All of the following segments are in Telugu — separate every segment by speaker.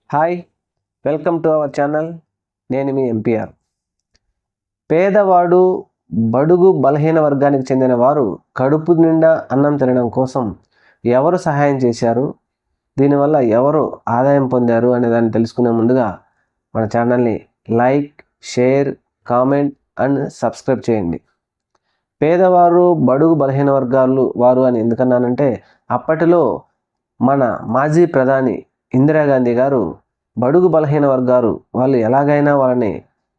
Speaker 1: Hi, welcome to our channel. నేను మీ ఎంపీఆర్. పేదవాడు, బడుగు బలహీన వర్గానికి చెందిన వారు కడుపు నిండా అన్నం తినడం కోసం ఎవరు సహాయం చేశారు, దీనివల్ల ఎవరు ఆదాయం పొందారు అనే దాన్ని తెలుసుకునే ముందుగా మన ఛానల్ని like, share, comment and subscribe చేయండి. పేదవారు, బడుగు బలహీన వర్గాలు వారు అని ఎందుకన్నానంటే, అప్పటిలో మన మాజీ ప్రధాని ఇందిరాగాంధీ గారు బడుగు బలహీన వర్గాలు వాళ్ళు ఎలాగైనా వాళ్ళని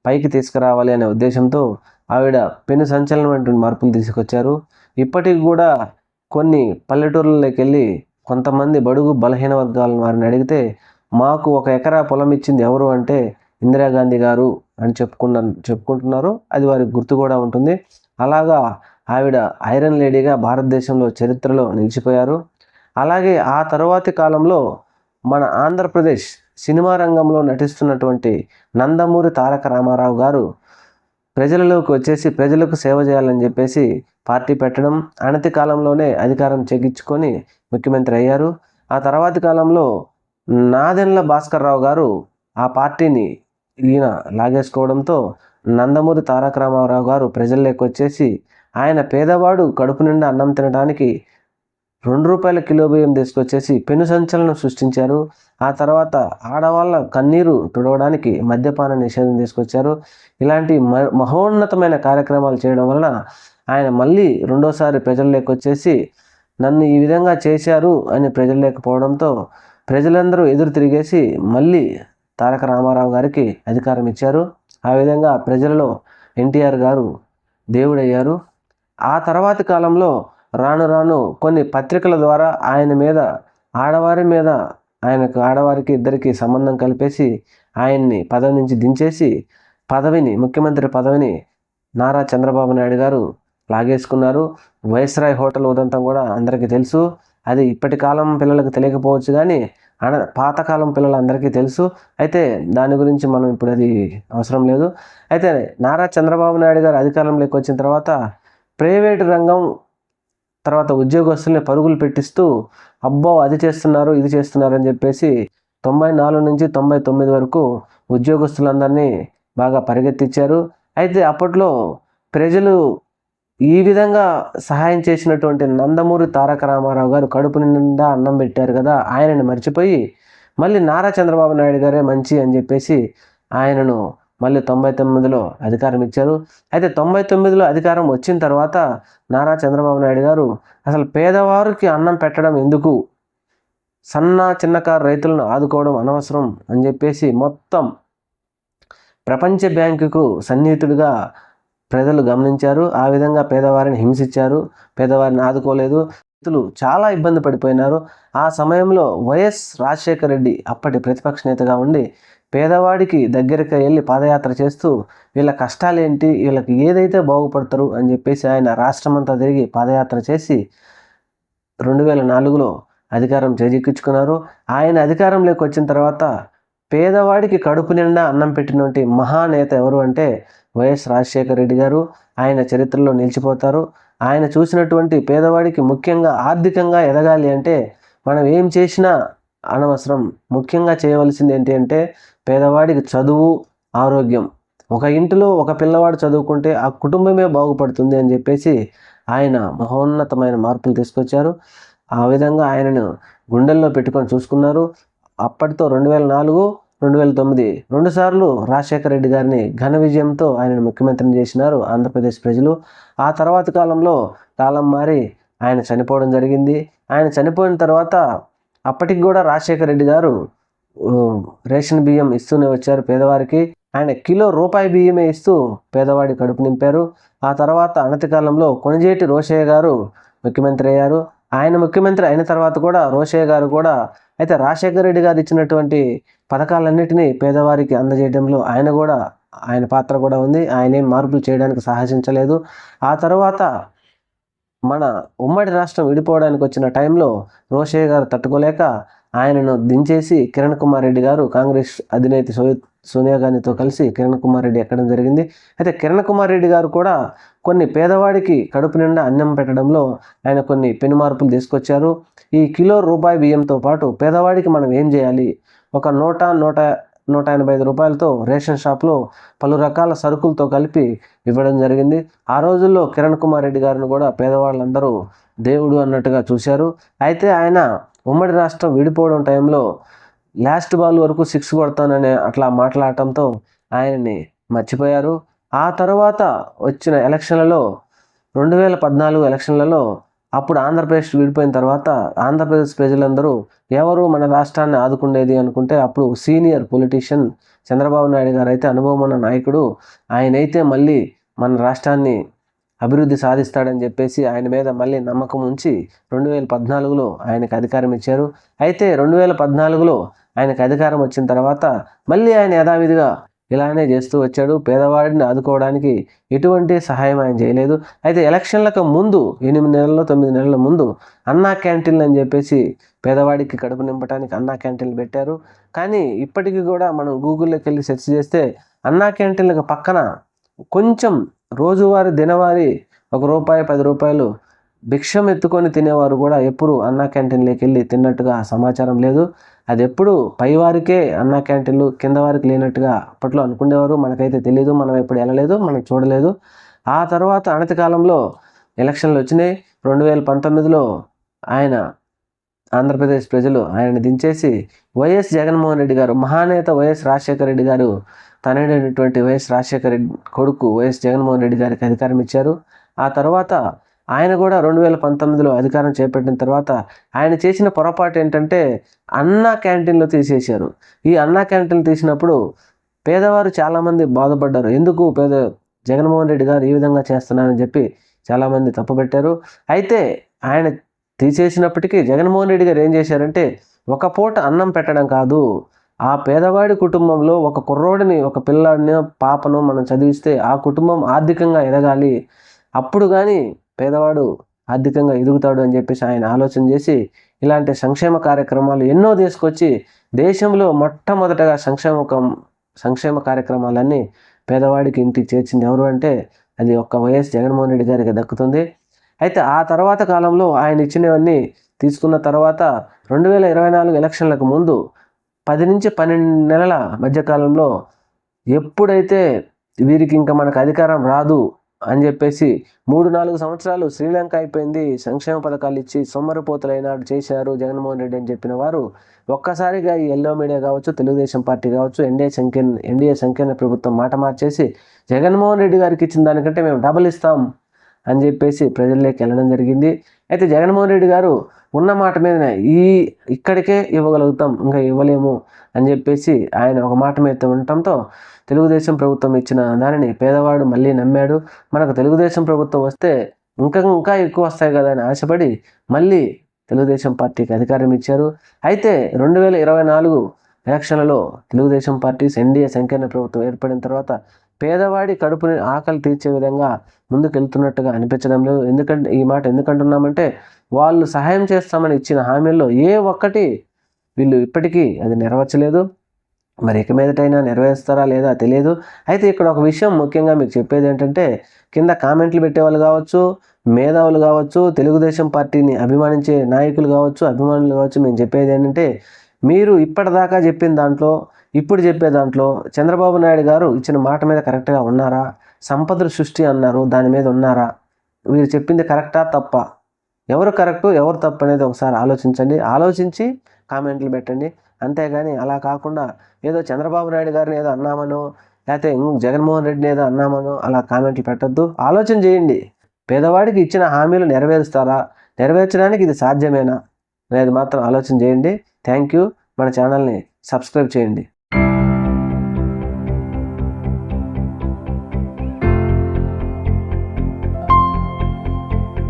Speaker 1: పైకి తీసుకురావాలి అనే ఉద్దేశంతో ఆవిడ పెను సంచలనమైనటువంటి మార్పులు తీసుకొచ్చారు. ఇప్పటికి కూడా కొన్ని పల్లెటూర్లలోకి వెళ్ళి కొంతమంది బడుగు బలహీన వర్గాల వారిని అడిగితే, మాకు 1 ఎకరా పొలం ఇచ్చింది ఎవరు అంటే ఇందిరాగాంధీ గారు అని చెప్పుకుంటున్నారు. అది వారికి గుర్తు కూడా ఉంటుంది. అలాగా ఆవిడ ఐరన్ లేడీగా భారతదేశంలో చరిత్రలో నిలిచిపోయారు. అలాగే ఆ తరువాతి కాలంలో మన ఆంధ్రప్రదేశ్ సినిమా రంగంలో నటిస్తున్నటువంటి నందమూరి తారక రామారావు గారు ప్రజలలోకి వచ్చేసి ప్రజలకు సేవ చేయాలని చెప్పేసి పార్టీ పెట్టడం, అనతి కాలంలోనే అధికారం చెక్కించుకొని ముఖ్యమంత్రి అయ్యారు. ఆ తర్వాతి కాలంలో నాదెండ్ల భాస్కర్ రావు గారు ఆ పార్టీని ఈయన లాగేసుకోవడంతో నందమూరి తారక రామారావు గారు ప్రజల్లోకి వచ్చేసి ఆయన పేదవాడు కడుపు నిండా అన్నం తినడానికి ₹2 కిలో బియ్యం తీసుకొచ్చేసి పెను సంచలనం సృష్టించారు. ఆ తర్వాత ఆడవాళ్ళ కన్నీరు తుడవడానికి మద్యపాన నిషేధం తీసుకొచ్చారు. ఇలాంటి మహోన్నతమైన కార్యక్రమాలు చేయడం వలన ఆయన మళ్ళీ రెండోసారి ప్రజల్లోకి వచ్చేసి నన్ను ఈ విధంగా చేశారు అని ప్రజల్లోకపోవడంతో ప్రజలందరూ ఎదురు తిరిగేసి మళ్ళీ తారక రామారావు గారికి అధికారం ఇచ్చారు. ఆ విధంగా ప్రజలలో ఎన్టీఆర్ గారు దేవుడయ్యారు. ఆ తర్వాతి కాలంలో రాను రాను కొన్ని పత్రికల ద్వారా ఆయన మీద ఆడవారికి ఇద్దరికి సంబంధం కలిపేసి ఆయన్ని పదవి నుంచి దించేసి ముఖ్యమంత్రి పదవిని నారా చంద్రబాబు నాయుడు గారు లాగేసుకున్నారు. వైస్రాయ్ హోటల్ ఉదంతం కూడా అందరికీ తెలుసు. అది ఇప్పటి కాలం పిల్లలకు తెలియకపోవచ్చు, కానీ పాతకాలం పిల్లలందరికీ తెలుసు. అయితే దాని గురించి మనం ఇప్పుడు అది అవసరం లేదు. అయితే నారా చంద్రబాబు నాయుడు గారు అధికారంలోకి వచ్చిన తర్వాత ప్రైవేటు రంగం తర్వాత ఉద్యోగస్తుల్ని పరుగులు పెట్టిస్తూ అబ్బో అది చేస్తున్నారు ఇది చేస్తున్నారు అని చెప్పేసి 94 నుంచి 99 వరకు ఉద్యోగస్తులందరినీ బాగా పరిగెత్తించారు. అయితే అప్పట్లో ప్రజలు ఈ విధంగా సహాయం చేసినటువంటి నందమూరి తారక రామారావు గారు కడుపు నిండా అన్నం పెట్టారు కదా, ఆయనను మర్చిపోయి మళ్ళీ నారా చంద్రబాబు నాయుడు గారే మంచి అని చెప్పేసి ఆయనను మళ్ళీ 99లో అధికారం ఇచ్చారు. అయితే 99లో అధికారం వచ్చిన తర్వాత నారా చంద్రబాబు నాయుడు గారు అసలు పేదవారికి అన్నం పెట్టడం ఎందుకు, చిన్నకారు రైతులను ఆదుకోవడం అనవసరం అని చెప్పేసి మొత్తం ప్రపంచ బ్యాంకుకు సన్నిహితుడిగా ప్రజలు గమనించారు. ఆ విధంగా పేదవారిని హింసించారు, పేదవారిని ఆదుకోలేదు, రైతులు చాలా ఇబ్బంది పడిపోయినారు. ఆ సమయంలో వైఎస్ రాజశేఖర రెడ్డి అప్పటి ప్రతిపక్ష నేతగా ఉండి పేదవాడికి దగ్గరికి వెళ్ళి పాదయాత్ర చేస్తూ వీళ్ళ కష్టాలేంటి, వీళ్ళకి ఏదైతే బాగుపడతారు అని చెప్పేసి ఆయన రాష్ట్రమంతా తిరిగి పాదయాత్ర చేసి 2004లో అధికారం చేజిక్కించుకున్నారు. ఆయన అధికారంలోకి వచ్చిన తర్వాత పేదవాడికి కడుపు నిండా అన్నం పెట్టినటువంటి మహానేత ఎవరు అంటే వైఎస్ రాజశేఖర రెడ్డి గారు. ఆయన చరిత్రలో నిలిచిపోతారు. ఆయన చూసినటువంటి పేదవాడికి ముఖ్యంగా ఆర్థికంగా ఎదగాలి అంటే మనం ఏం చేసినా అనవసరం, ముఖ్యంగా చేయవలసింది ఏంటి అంటే పేదవాడికి చదువు, ఆరోగ్యం. ఒక ఇంటిలో ఒక పిల్లవాడు చదువుకుంటే ఆ కుటుంబమే బాగుపడుతుంది అని చెప్పేసి ఆయన మహోన్నతమైన మార్పులు తీసుకొచ్చారు. ఆ విధంగా ఆయనను గుండెల్లో పెట్టుకొని చూసుకున్నారు. అప్పటితో 2004, 2009 2 రాజశేఖర రెడ్డి గారిని ఘన విజయంతో ఆయనను ముఖ్యమంత్రిని చేసినారు ఆంధ్రప్రదేశ్ ప్రజలు. ఆ తర్వాతి కాలంలో కాలం మారి ఆయన చనిపోవడం జరిగింది. ఆయన చనిపోయిన తర్వాత అప్పటికి కూడా రాజశేఖర రెడ్డి గారు రేషన్ బియ్యం ఇస్తూనే వచ్చారు పేదవారికి. ఆయన కిలో రూపాయి బియ్యమే ఇస్తూ పేదవాడి కడుపు నింపారు. ఆ తర్వాత అనతి కాలంలో కొణిజేటి రోషయ్య గారు ముఖ్యమంత్రి అయ్యారు. ఆయన ముఖ్యమంత్రి అయిన తర్వాత కూడా రోషయ్య గారు కూడా అయితే రాజశేఖర రెడ్డి గారు ఇచ్చినటువంటి పథకాలన్నిటినీ పేదవారికి అందజేయడంలో ఆయన పాత్ర కూడా ఉంది. ఆయన ఏం మార్పులు చేయడానికి సాహసించలేదు. ఆ తర్వాత మన ఉమ్మడి రాష్ట్రం విడిపోవడానికి వచ్చిన టైంలో రోషయ్య గారు తట్టుకోలేక ఆయనను దించేసి కిరణ్ కుమార్ రెడ్డి గారు కాంగ్రెస్ అధినేత సోనియా గాంధీతో కలిసి కిరణ్ కుమార్ రెడ్డి ఎక్కడం జరిగింది. అయితే కిరణ్ కుమార్ రెడ్డి గారు కూడా కొన్ని పేదవాడికి కడుపు నిండా అన్నం పెట్టడంలో ఆయన కొన్ని పెను మార్పులు తీసుకొచ్చారు. ఈ కిలో రూపాయి బియ్యంతో పాటు పేదవాడికి మనం ఏం చేయాలి, ఒక 100-185 రూపాయలతో రేషన్ షాప్లో పలు రకాల సరుకులతో కలిపి ఇవ్వడం జరిగింది. ఆ రోజుల్లో కిరణ్ కుమార్ రెడ్డి గారిని కూడా పేదవాళ్ళందరూ దేవుడు అన్నట్టుగా చూశారు. అయితే ఆయన ఉమ్మడి రాష్ట్రం విడిపోవడం టైంలో లాస్ట్ బాల్ వరకు 6 కొడతానని అట్లా మాట్లాడటంతో ఆయన్ని మర్చిపోయారు. ఆ తర్వాత వచ్చిన ఎలక్షన్లలో 2014 ఎలక్షన్లలో అప్పుడు ఆంధ్రప్రదేశ్ విడిపోయిన తర్వాత ఆంధ్రప్రదేశ్ ప్రజలందరూ ఎవరు మన రాష్ట్రాన్ని ఆదుకునేది అనుకుంటే అప్పుడు సీనియర్ పొలిటీషియన్ చంద్రబాబు నాయుడు గారు అయితే అనుభవం ఉన్న నాయకుడు, ఆయనైతే మళ్ళీ మన రాష్ట్రాన్ని అభివృద్ధి సాధిస్తాడని చెప్పేసి ఆయన మీద మళ్ళీ నమ్మకం ఉంచి 2014లో ఆయనకు అధికారం ఇచ్చారు. అయితే 2014లో ఆయనకు అధికారం వచ్చిన తర్వాత మళ్ళీ ఆయన యథావిధిగా ఇలానే చేస్తూ వచ్చాడు. పేదవాడిని ఆదుకోవడానికి ఎటువంటి సహాయం ఆయన చేయలేదు. అయితే ఎలక్షన్లకు ముందు 8 నెలలు 9 నెలల ముందు అన్నా క్యాంటీన్లు అని చెప్పేసి పేదవాడికి కడుపు నింపడానికి అన్నా క్యాంటీన్లు పెట్టారు. కానీ ఇప్పటికీ కూడా మనం గూగుల్లోకి వెళ్ళి సెర్చ్ చేస్తే అన్నా క్యాంటీన్లకు పక్కన కొంచెం రోజువారీ దినవారీ ₹1 ₹10 భిక్షం ఎత్తుకొని తినేవారు కూడా ఎప్పుడు అన్నా క్యాంటీన్లోకి వెళ్ళి తిన్నట్టుగా సమాచారం లేదు. అది ఎప్పుడు పైవారికే అన్నా క్యాంటీన్లు, కింద వారికి లేనట్టుగా అప్పట్లో అనుకునేవారు. మనకైతే తెలియదు, మనం ఎప్పుడు వెళ్ళలేదు, మనం చూడలేదు. ఆ తర్వాత అనతి కాలంలో ఎలక్షన్లు వచ్చినాయి. 2019లో ఆయన ఆంధ్రప్రదేశ్ ప్రజలు ఆయన్ని దించేసి వైఎస్ జగన్మోహన్ రెడ్డి గారు, మహానేత వైఎస్ రాజశేఖర రెడ్డి గారు తనయుడైనటువంటి వైఎస్ రాజశేఖర రెడ్డి కొడుకు వైఎస్ జగన్మోహన్ రెడ్డి గారికి అధికారం ఇచ్చారు. ఆ తర్వాత ఆయన కూడా 2019లో అధికారం చేపట్టిన తర్వాత ఆయన చేసిన పొరపాటు ఏంటంటే అన్నా క్యాంటీన్లు తీసేశారు. ఈ అన్నా క్యాంటీన్లు తీసినప్పుడు పేదవారు చాలామంది బాధపడ్డారు. ఎందుకు జగన్మోహన్ రెడ్డి గారు ఈ విధంగా చేస్తున్నారని చెప్పి చాలామంది తప్పుపెట్టారు. అయితే ఆయన తీసేసినప్పటికీ జగన్మోహన్ రెడ్డి గారు ఏం చేశారంటే ఒక పూట అన్నం పెట్టడం కాదు, ఆ పేదవాడి కుటుంబంలో ఒక కుర్రోడిని, ఒక పిల్లాడిని, పాపను మనం చదివిస్తే ఆ కుటుంబం ఆర్థికంగా ఎదగాలి, అప్పుడు కానీ పేదవాడు ఆర్థికంగా ఎదుగుతాడు అని చెప్పేసి ఆయన ఆలోచన చేసి ఇలాంటి సంక్షేమ కార్యక్రమాలు ఎన్నో తీసుకొచ్చి దేశంలో మొట్టమొదటగా సంక్షేమ కార్యక్రమాలన్నీ పేదవాడికి ఇంటికి చేర్చింది ఎవరు అంటే అది ఒక్క వైఎస్ జగన్మోహన్ రెడ్డి గారికి దక్కుతుంది. అయితే ఆ తర్వాత కాలంలో ఆయన ఇచ్చినవన్నీ తీసుకున్న తర్వాత 2024 ఎలక్షన్లకు ముందు 10 నుంచి 12 నెలల మధ్యకాలంలో ఎప్పుడైతే వీరికి ఇంకా మనకు అధికారం రాదు అని చెప్పేసి 3-4 సంవత్సరాలు శ్రీలంక అయిపోయింది, సంక్షేమ పథకాలు ఇచ్చి సొమ్మరిపోతులైనాడు చేశారు జగన్మోహన్ రెడ్డి అని చెప్పిన వారు ఒక్కసారిగా ఈ ఎల్లో మీడియా కావచ్చు, తెలుగుదేశం పార్టీ కావచ్చు, ఎన్డీఏ సంకీర్ణ ప్రభుత్వం మాట మార్చేసి జగన్మోహన్ రెడ్డి గారికి ఇచ్చిన దానికంటే మేము డబుల్ ఇస్తాం అని చెప్పేసి ప్రజల్లోకి వెళ్ళడం జరిగింది. అయితే జగన్మోహన్ రెడ్డి గారు ఉన్న మాట మీదనే ఇక్కడికే ఇవ్వగలుగుతాం, ఇంకా ఇవ్వలేము అని చెప్పేసి ఆయన ఒక మాట మీద ఉండటంతో తెలుగుదేశం ప్రభుత్వం ఇచ్చిన దానిని పేదవాడు మళ్ళీ నమ్మాడు. మనకు తెలుగుదేశం ప్రభుత్వం వస్తే ఇంకా ఎక్కువ వస్తాయి కదా అని ఆశపడి మళ్ళీ తెలుగుదేశం పార్టీకి అధికారం ఇచ్చారు. అయితే 2024 ఎలక్షన్లలో తెలుగుదేశం పార్టీ ఎన్డీఏ సంకీర్ణ ప్రభుత్వం ఏర్పడిన తర్వాత పేదవాడి కడుపుని ఆకలి తీర్చే విధంగా ముందుకెళ్తున్నట్టుగా అనిపించడం లేదు. ఈ మాట ఎందుకంటున్నామంటే వాళ్ళు సహాయం చేస్తామని ఇచ్చిన హామీల్లో ఏ ఒక్కటి వీళ్ళు ఇప్పటికీ అది నెరవేర్చలేదు. మరి ఇక మీదటైనా నెరవేరుస్తారా లేదా తెలియదు. అయితే ఇక్కడ ఒక విషయం ముఖ్యంగా మీకు చెప్పేది ఏంటంటే కింద కామెంట్లు పెట్టేవాళ్ళు కావచ్చు, మేధావులు కావచ్చు, తెలుగుదేశం పార్టీని అభిమానించే నాయకులు కావచ్చు, అభిమానులు కావచ్చు, మేము చెప్పేది ఏంటంటే మీరు ఇప్పటిదాకా చెప్పిన దాంట్లో, ఇప్పుడు చెప్పే దాంట్లో చంద్రబాబు నాయుడు గారు ఇచ్చిన మాట మీద కరెక్ట్గా ఉన్నారా? సంపదల సృష్టి అన్నారు, దాని మీద ఉన్నారా? మీరు చెప్పింది కరెక్టా తప్ప? ఎవరు కరెక్టు ఎవరు తప్పు అనేది ఒకసారి ఆలోచించండి. ఆలోచించి కామెంట్లు పెట్టండి. అంతేగాని అలా కాకుండా ఏదో చంద్రబాబు నాయుడు గారిని ఏదో అన్నామనో లేకపోతే జగన్మోహన్ రెడ్డిని ఏదో అన్నామనో అలా కామెంట్లు పెట్టద్దు. ఆలోచన చేయండి. పేదవాడికి ఇచ్చిన హామీలు నెరవేరుస్తారా? నెరవేర్చడానికి ఇది సాధ్యమేనా అనేది మాత్రం ఆలోచన చేయండి. Thank you. మన ఛానల్ని సబ్స్క్రైబ్ చేయండి.